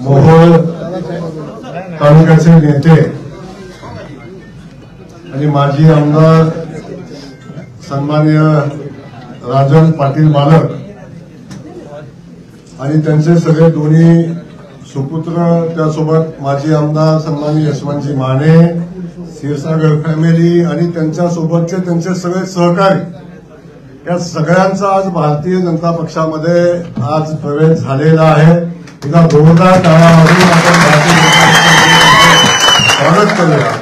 मोहोळ तालुक्याचे नेते आणि माजी आमदार सन्माननीय राजन पाटील मालक आणि त्यांचे सगळे दोन्ही सुपुत्र, त्यासोबत माजी आमदार सन्माननीय यशवंतजी माने, क्षीरसागर फॅमिली आणि त्यांच्यासोबतचे त्यांचे सगळे सहकारी, या सगळ्यांचा आज भारतीय जनता पक्षामध्ये आज प्रवेश झालेला आहे। एका जोरदार टाळ्यावाजून आपण भारतीय जनता पक्षाचे स्वागत करूया।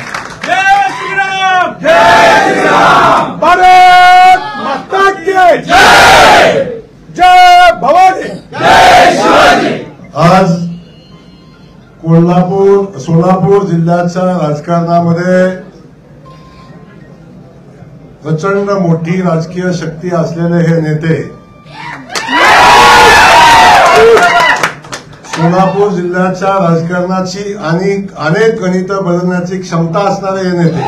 जय श्रीराम, जय श्रीराम, भारत माता की जय, जय भवानी, जय शिवाजी। आज सोलापूर जिल्ह्याच्या राजकारणामध्ये प्रचंड मोठी राजकीय शक्ती असलेले हे नेते, सोलापूर जिल्ह्याच्या राजकारणाची आणि अनेक गणितं बदलण्याची क्षमता असणारे हे नेते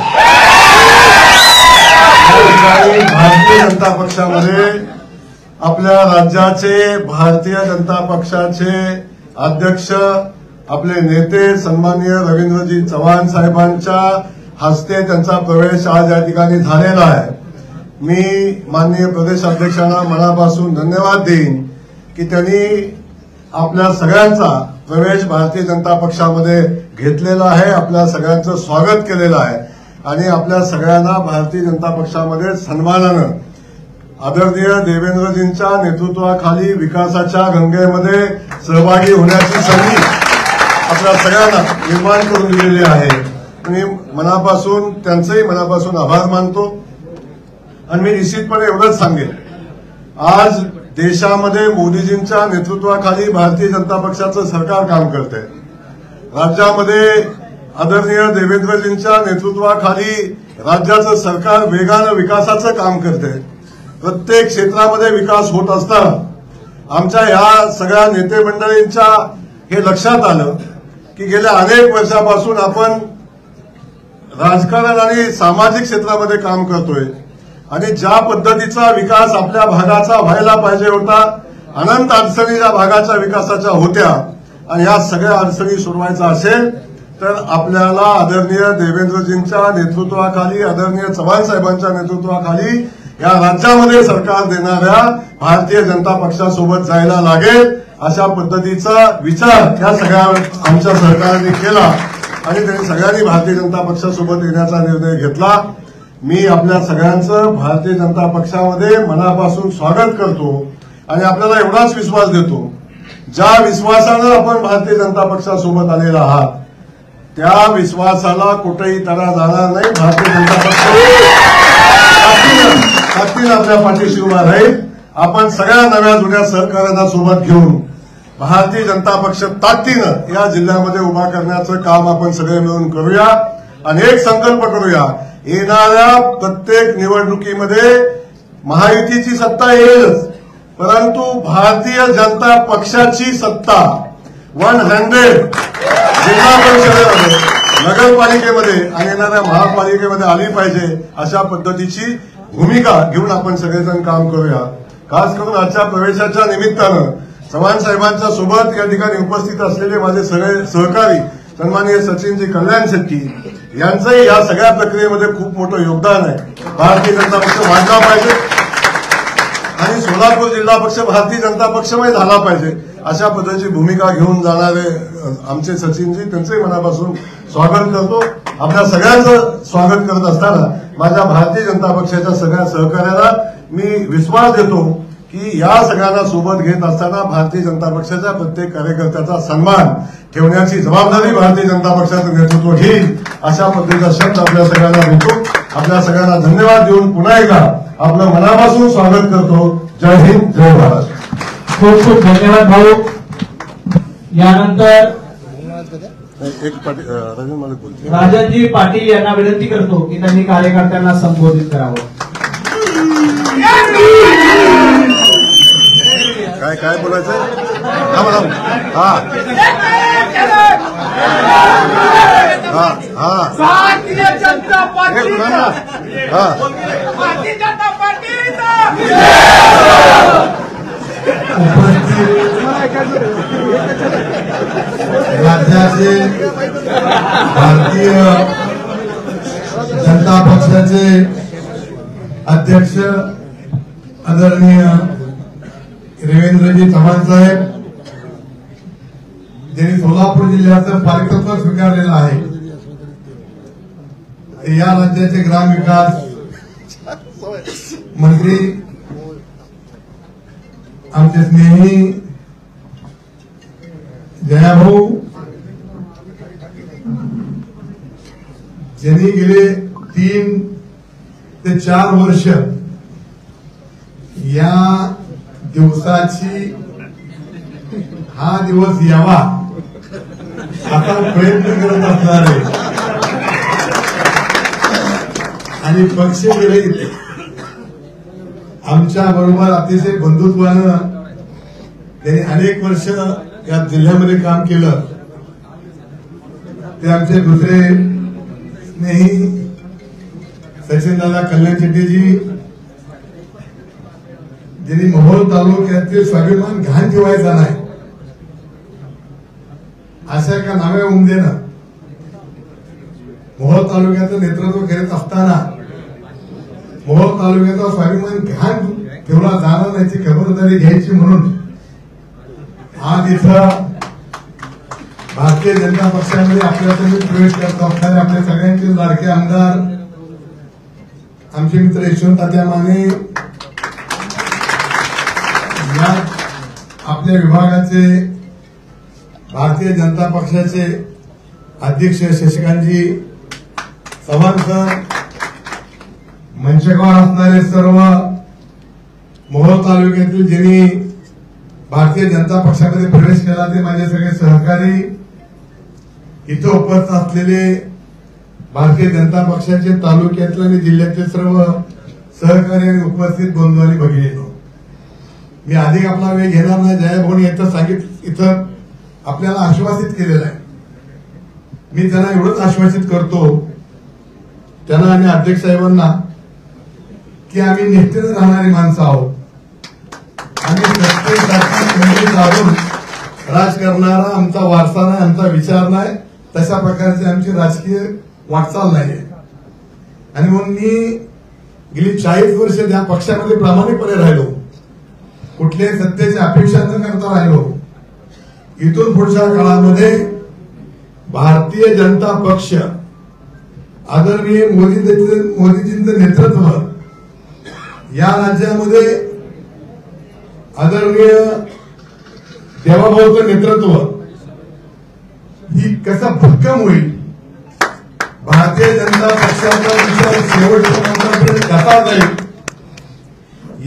भारतीय जनता पक्षामध्ये आपल्या राज्याचे, भारतीय जनता पक्षाचे अध्यक्ष, आपले नेते सन्माननीय रवींद्रजी चव्हाण साहेबांच्या हस्ते त्यांचा प्रवेश आज या ठिकाणी झालेला आहे। मी माननीय प्रदेश अध्यक्षांना मनापासून धन्यवाद देईन की त्यांनी आपल्या सगळ्यांचा प्रवेश भारतीय जनता पक्षामध्ये घेतलेला आहे, आपल्या सगळ्यांचं स्वागत केलेलं आहे आणि आपल्या सगळ्यांना भारतीय जनता पक्षामध्ये सन्मानानं आदरणीय देवेंद्रजींच्या नेतृत्वाखाली विकासाच्या गंगेमध्ये सहभागी होण्याची संधी आपल्या सगळ्यांना निर्माण करून दिलेली आहे। मी मनापासून त्यांचेही मनापासून आभार मानतो आणि मी निश्चितपणे एवढंच सांगेन, आज देशामध्ये मोदीजींच्या नेतृत्वाखाली भारतीय जनता पक्षाचं सरकार काम करते। राज्यामध्ये आदरणीय देवेंद्रजींच्या नेतृत्वाखाली राज्याचं सरकार वेगानं विकासाचं काम करते। प्रत्येक क्षेत्रामध्ये विकास होत असताना आमच्या ह्या सगळ्या नेते मंडळींच्या हे लक्षात आलं की गेल्या अनेक वर्षापासून आपण राजकारण आणि सामाजिक क्षेत्रामध्ये काम करतोय आणि ज्या पद्धतीचा विकास आपल्या भागाचा व्हायला पाहिजे होता, अनंत अडचणी ज्या भागाच्या विकासाच्या होत्या आणि या सगळ्या अडचणी सोडवायचा असेल तर आपल्याला आदरणीय देवेंद्रजींच्या नेतृत्वाखाली, आदरणीय चव्हाण साहेबांच्या नेतृत्वाखाली या राज्यामध्ये सरकार देणाऱ्या भारतीय जनता पक्षासोबत जायला लागेल। अशा पद्धतीचा विचार या सगळ्या आमच्या सरकारने केला आणि त्यांनी सगळ्यांनी भारतीय जनता पक्षासोबत येण्याचा निर्णय घेतला। मी आपल्या सगळ्यांचं भारतीय जनता पक्षामध्ये मनापासून स्वागत करतो आणि आपल्याला एवढाच विश्वास देतो, ज्या विश्वासानं आपण भारतीय जनता पक्षासोबत आलेला आहात त्या विश्वासाला कुठेही तडा जाणार नाही। भारतीय जनता पक्ष ताकदीनं आपल्या पाठीशी उभा राहील। आपण सगळ्या नव्या जुन्या सहकार्यांना सोबत घेऊन भारतीय जनता पक्ष ताकदीनं या जिल्ह्यामध्ये उभा करण्याचं काम आपण सगळे मिळून करूया आणि एक संकल्प करूया, येणाऱ्या प्रत्येक निवडणुकीमध्ये महायुतीची सत्ता येईलच, परंतु भारतीय जनता पक्षाची सत्ता 100 जिल्हा परिषदेमध्ये, नगरपालिकेमध्ये आणि येणाऱ्या महापालिकेमध्ये आली पाहिजे, अशा पद्धतीची भूमिका घेऊन आपण सगळेजण काम करूया। खास करून आजच्या प्रवेशाच्या निमित्तानं चव्हाण साहेबांच्या सोबत या ठिकाणी उपस्थित असलेले माझे सगळे सहकारी सन्माननीय सचिनजी कल्याण शेट्टी यांचंही या सगळ्या प्रक्रियेमध्ये खूप मोठं योगदान आहे। भारतीय जनता पक्ष वाढला पाहिजे आणि सोलापूर जिल्हा पक्ष भारतीय जनता पक्षमय झाला पाहिजे, अशा पद्धतीची भूमिका घेऊन जाणारे आमचे सचिनजी, त्यांचंही मनापासून स्वागत करतो। आपल्या सगळ्यांचं स्वागत करत असताना माझ्या भारतीय जनता पक्षाच्या सगळ्या सहकार्याला मी विश्वास देतो की या सगळ्यांना सोबत घेत असताना भारतीय जनता पक्षाच्या प्रत्येक कार्यकर्त्याचा सन्मान ठेवण्याची जबाबदारी भारतीय जनता पक्षाचं नेतृत्व घेईल, अशा पद्धतीचा शब्द आपल्या सगळ्यांना देतो। आपल्या सगळ्यांना धन्यवाद देऊन पुन्हा एकदा आपलं मनापासून स्वागत करतो। जय हिंद, जय भारत। खूप खूप धन्यवाद भाऊ। यानंतर राजनजी पाटील यांना विनंती करतो की त्यांनी कार्यकर्त्यांना संबोधित करावं। काय बोलायचं? हा भारतीय जनता पार्टी, भारतीय जनता पार्टी उपस्थित राज्याचे भारतीय जनता पक्षाचे अध्यक्ष आदरणीय रवींद्रजी चव्हाण साहेब, ज्यांनी सोलापूर जिल्ह्याचं पालकत्व स्वीकारलेलं आहे, या राज्याचे ग्रामविकास मंत्री आमचे स्नेही जयाभाऊ, ज्यांनी गेले 3 ते 4 वर्ष या दिवसाची हा दिवस यावा आता प्रयत्न करत असणारे आणि पक्ष विरहित आमच्या बरोबर अतिशय बंधुत्वानं त्यांनी अनेक वर्ष या जिल्ह्यामध्ये काम केलं, ते आमचे दुसरे स्नेही सचिनदादा कल्याण शेट्टीजी, ज्यांनी मोहोळ तालुक्यातील स्वाभिमान घाण ठेवायचा नाही अशा एका नव्या उमदेनं मोहोळ तालुक्याचं नेतृत्व करीत असताना मोहोळ तालुक्याचा स्वाभिमान घाण ठेवला जाणार नाहीची खबरदारी घ्यायची म्हणून आज इथं भारतीय जनता पक्षामध्ये आपल्यासमोर प्रवेश करत असणारे आपल्या सगळ्यांचे लाडके आमदार आमचे मित्र यशवंत तात्या माने, या आपल्या विभागाचे भारतीय जनता पक्षाचे अध्यक्ष शशिकांतजी चव्हाण सर, मंचकावर असणारे सर्व मोहोळ तालुक्यातील ज्यांनी भारतीय जनता पक्षामध्ये प्रवेश केला ते माझे सगळे सहकारी, इथं उपस्थित असलेले भारतीय जनता पक्षाचे तालुक्यातील आणि जिल्ह्यातील सर्व सहकारी आणि उपस्थित बंधू आणि भगिनींनो, मी अधिक आपला वेळ घेणार नाही. जयाभाऊनी इथं आपल्याला आश्वासित केलेलं आहे. मी त्यांना एवढंच आश्वासित करतो, त्यांना आणि अध्यक्ष साहेबांना, की आम्ही निष्ठेने राहणारी माणसं आहोत आणि सत्तेसाठी साधून राज करणारा आमचा वारसा नाही, आमचा विचार नाही, तशा प्रकारची आमची राजकीय वाटचाल नाहीये. आणि म्हणून मी गेली 40 वर्ष त्या पक्षामध्ये प्रामाणिकपणे राहिलो, कुठल्याही सत्तेची अपेक्षा न करता राहिलो. इथून पुढच्या काळामध्ये भारतीय जनता पक्ष आदरणीय मोदीजींचं नेतृत्व या राज्यामध्ये, आदरणीय देवाभाऊचं नेतृत्व ही कसं भक्कम होईल, भारतीय जनता पक्षाचा विचार शेवटच्या मंत्रापर्यंत कसा जाईल,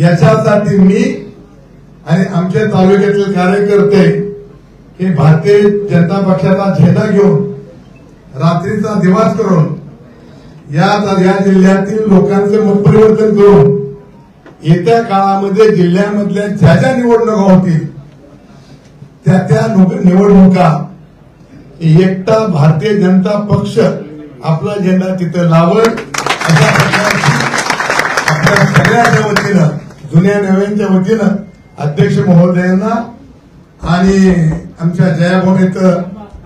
याच्यासाठी मी आणि आमच्या तालुक्यातील कार्यकर्ते हे भारतीय जनता पक्षाचा झेंडा घेऊन रात्रीचा दिवस करून या जिल्ह्यातील लोकांचं मत परिवर्तन करून येत्या काळामध्ये जिल्ह्यामधल्या ज्या ज्या निवडणुका होतील त्या निवडणुका एकटा भारतीय जनता पक्ष आपला झेंडा तिथं लावल, अशा प्रकारची आपल्या सगळ्यांच्या वतीनं, जुन्या नव्यांच्या वतीनं अध्यक्ष महोदयांना आणि आमच्या जयाभाऊनेचं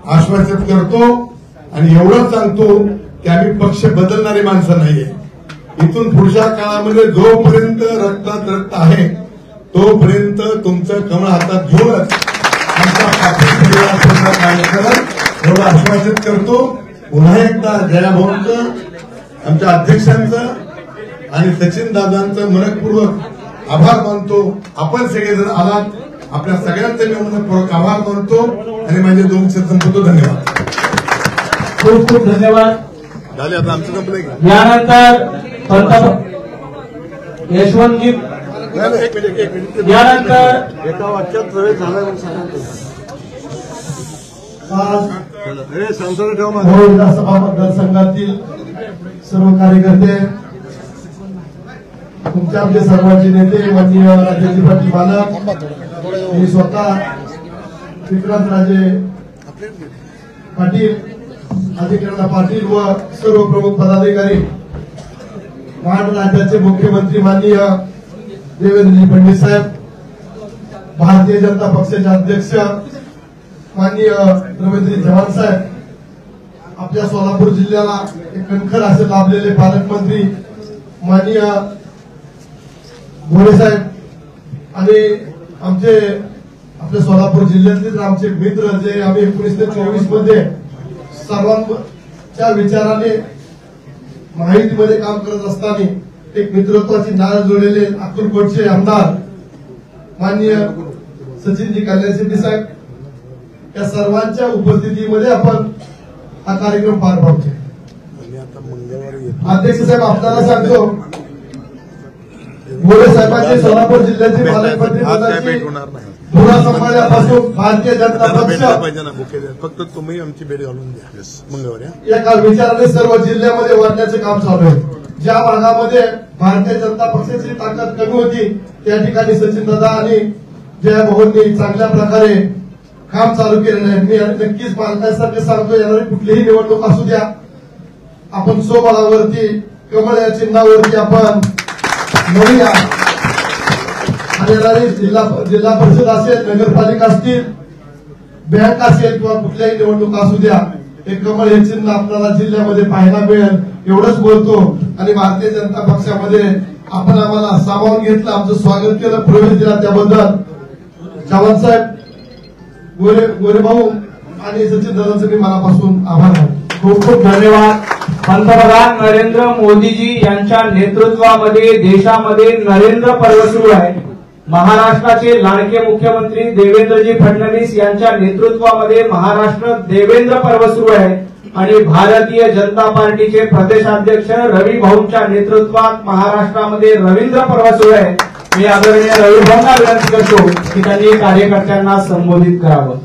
आश्वासित करतो. आणि एवढंच सांगतो की आम्ही पक्ष बदलणारी माणसं नाहीये. इथून पुढच्या काळामध्ये जोपर्यंत रक्तात रक्त आहे तोपर्यंत तुमचं कमळ हातात घेऊनच आमचा पाठिंबा कार्य करत एवढं आश्वासित करतो. पुन्हा एकदा जयाभाऊंचं, आमच्या अध्यक्षांचं आणि सचिन दादांचं मनपूर्वक आभार मानतो. आपण सगळेजण आलात, आपल्या सगळ्यांचे मी मनपूर्वक आभार मानतो आणि माझे 2 शब्द संपवतो. धन्यवाद. खूप खूप धन्यवाद. झाले आता आमचं संपलं. यानंतर यशवंतजी, यानंतर एका वाक्यात प्रवेश झाला म्हणून सांगतो. मोहोळ विधानसभा मतदारसंघातील सर्व कार्यकर्ते, तुमच्या आमचे सर्वांचे नेते माननीय राजेंद्र पाटील मालक, मी स्वतः विक्रांतराजे पाटील, अधिकाऱ्यांना पाटील व सर्व प्रमुख पदाधिकारी, महाराष्ट्र राज्याचे मुख्यमंत्री माननीय देवेंद्रजी फडणवीस साहेब, भारतीय जनता पक्षाचे अध्यक्ष माननीय रवींद्र चव्हाण साहेब, आपल्या सोलापूर जिल्ह्याला एक कणखर असे लाभलेले पालकमंत्री माननीय गोरे साहेब आणि आमचे आपल्या सोलापूर जिल्ह्यातले आमचे मित्र जे आम्ही 19 ते 24 मध्ये सर्वांच्या विचाराने माहितीमध्ये काम करत असताना एक मित्रत्वाची नाळ जोडलेले अक्कलकोटचे आमदार माननीय सचिनजी कल्याण शेट्टी साहेब, या सर्वांच्या उपस्थितीमध्ये आपण हा कार्यक्रम पार पाडतो. अध्यक्ष साहेब, आपल्याला सांगतो गोरे साहेबांचे सोलापूर जिल्ह्याचे पालकमंत्री पदाची धुरा सांभाळल्यापासून भारतीय जनता पक्ष फक्त तुम्ही आमची भेट घालून द्या मंगळवारी. एका विचाराने सर्व जिल्ह्यामध्ये वाढण्याचे काम चालू आहे. ज्या भागामध्ये भारतीय जनता पक्षाची ताकद कमी होती त्या ठिकाणी सचिन दादा आणि जया भाऊंनी चांगल्या प्रकारे काम चालू केलेलं आहे. मी नक्कीच पालकांसारखे सांगतो, येणारी कुठलीही निवडणूक असू द्या, आपण स्वबळावरती कमळ या चिन्हावरती आपण लढूया. आणि येणारी जिल्हा परिषद असेल, नगरपालिका असतील, बँक असेल किंवा कुठल्याही निवडणूक असू द्या, हे कमळ हे चिन्ह आपल्याला जिल्ह्यामध्ये पाहायला मिळेल एवढंच बोलतो. आणि भारतीय जनता पक्षामध्ये आपण आम्हाला सामावून घेतलं, आमचं स्वागत केलं, प्रवेश दिला, त्याबद्दल चव्हाण साहेब, गोरे भाऊ आणि सचिन दादांचं मी मनापासून आभार मानतो. खूप खूप धन्यवाद. पंतप्रधान नरेंद्र मोदीजी यांच्या नेतृत्वामध्ये देशामध्ये नरेंद्र पर्व सुरू आहे. महाराष्ट्राचे लाडके मुख्यमंत्री देवेंद्रजी फडणवीस यांच्या नेतृत्वामध्ये महाराष्ट्र देवेंद्र पर्व सुरू आहे आणि भारतीय जनता पार्टीचे प्रदेशाध्यक्ष रवी भाऊंच्या नेतृत्वात महाराष्ट्रामध्ये रवींद्र पर्व सुरू आहे. मी आदरणीय रवी भाऊंना विनंती करतो की त्यांनी कार्यकर्त्यांना संबोधित करावं.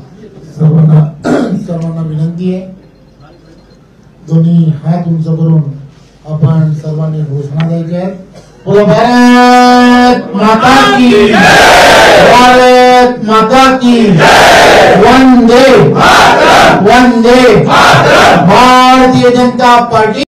सर्वांना विनंती आहे, दोन्ही हात उंच करून आपण सर्वांनी घोषणा द्यायची आहे. बोलो भारत माता की जय, भारत माता की जय, वंदे वंदे भारतीय जनता पार्टी.